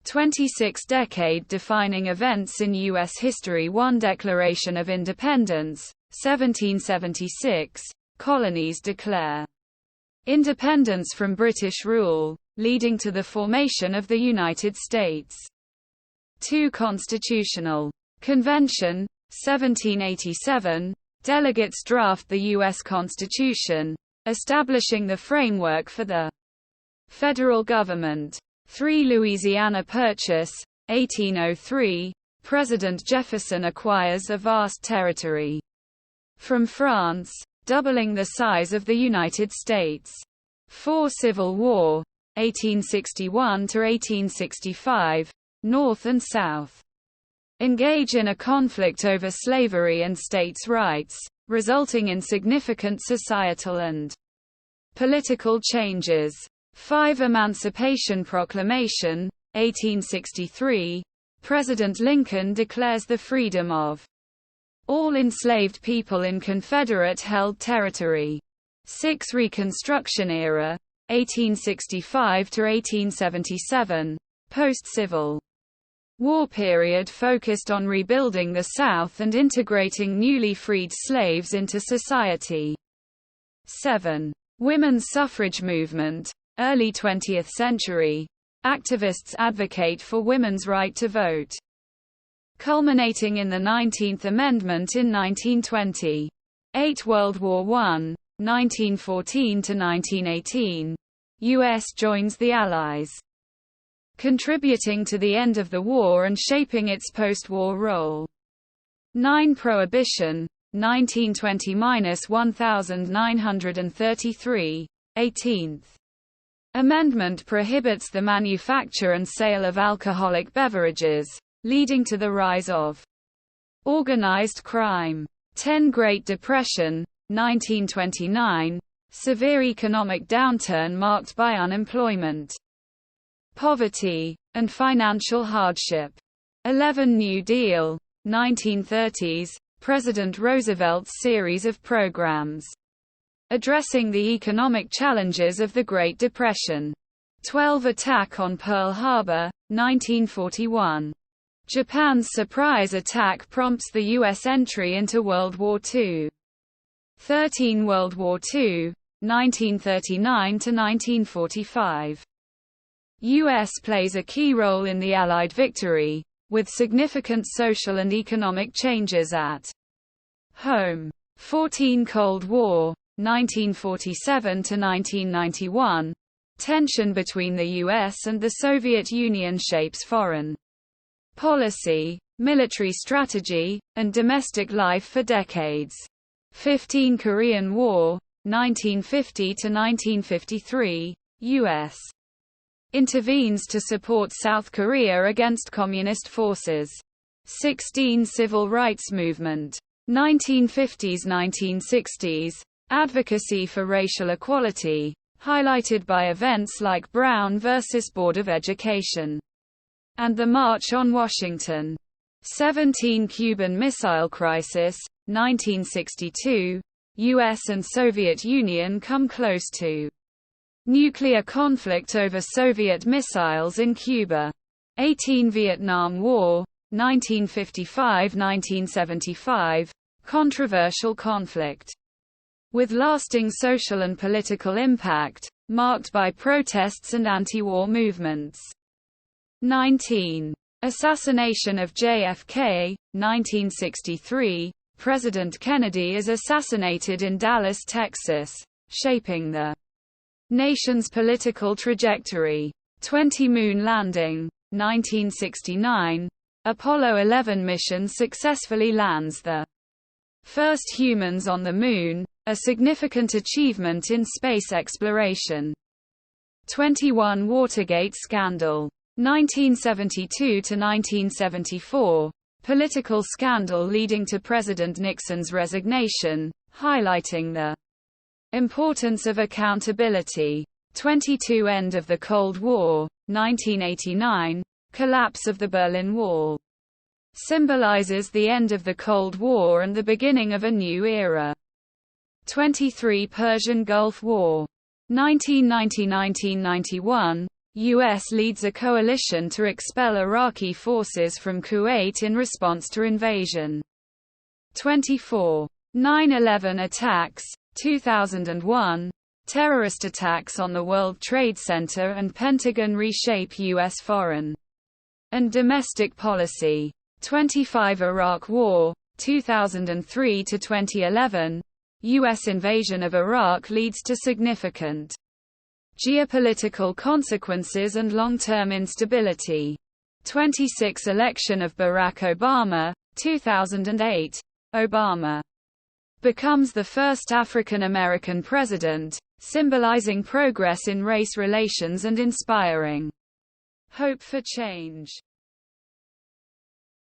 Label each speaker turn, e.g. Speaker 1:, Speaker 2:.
Speaker 1: 26 decade-defining events in U.S. history. 1 Declaration of Independence, 1776. Colonies declare independence from British rule, leading to the formation of the United States. 2 Constitutional Convention, 1787. Delegates draft the U.S. Constitution, establishing the framework for the federal government. 3 Louisiana Purchase, 1803. President Jefferson acquires a vast territory from France, doubling the size of the United States. 4 Civil War, 1861–1865, North and South engage in a conflict over slavery and states' rights, resulting in significant societal and political changes. 5 Emancipation Proclamation, 1863. President Lincoln declares the freedom of all enslaved people in Confederate-held territory. 6 Reconstruction Era, 1865–1877. Post-Civil War period focused on rebuilding the South and integrating newly freed slaves into society. 7 Women's suffrage movement, early 20th century. Activists advocate for women's right to vote, culminating in the 19th Amendment in 1920. 8 World War I, 1914–1918. U.S. joins the Allies, contributing to the end of the war and shaping its post-war role. 9 Prohibition, 1920–1933. 18th Amendment prohibits the manufacture and sale of alcoholic beverages, leading to the rise of organized crime. 10 Great Depression, 1929. Severe economic downturn marked by unemployment, poverty, and financial hardship. 11 New Deal, 1930s. President Roosevelt's series of programs addressing the economic challenges of the Great Depression. 12 Attack on Pearl Harbor, 1941. Japan's surprise attack prompts the U.S. entry into World War II. 13 World War II, 1939–1945. U.S. plays a key role in the Allied victory, with significant social and economic changes at home. 14 Cold War, 1947–1991. Tension between the U.S. and the Soviet Union shapes foreign policy, military strategy, and domestic life for decades. 15 Korean War, 1950–1953. U.S. intervenes to support South Korea against communist forces. 16 Civil Rights Movement, 1950s–1960s. Advocacy for racial equality, highlighted by events like Brown versus Board of Education and the March on Washington. 17 Cuban Missile Crisis, 1962. U.S. and Soviet Union come close to nuclear conflict over Soviet missiles in Cuba. 18 Vietnam War, 1955–1975. Controversial conflict with lasting social and political impact, marked by protests and anti-war movements. 19 Assassination of JFK, 1963. President Kennedy is assassinated in Dallas, Texas, shaping the nation's political trajectory. 20 Moon Landing, 1969. Apollo 11 mission successfully lands the first humans on the Moon, a significant achievement in space exploration. 21 Watergate Scandal, 1972–1974. Political scandal leading to President Nixon's resignation, highlighting the importance of accountability. 22 End of the Cold War, 1989. Collapse of the Berlin Wall symbolizes the end of the Cold War and the beginning of a new era. 23 Persian Gulf War, 1990–1991. U.S. leads a coalition to expel Iraqi forces from Kuwait in response to invasion. 24. 9/11 attacks, 2001. Terrorist attacks on the World Trade Center and Pentagon reshape U.S. foreign and domestic policy. 25. Iraq War, 2003 to 2011. U.S. invasion of Iraq leads to significant geopolitical consequences and long-term instability. 26. Election of Barack Obama, 2008. Obama becomes the first African American president, symbolizing progress in race relations and inspiring hope for change.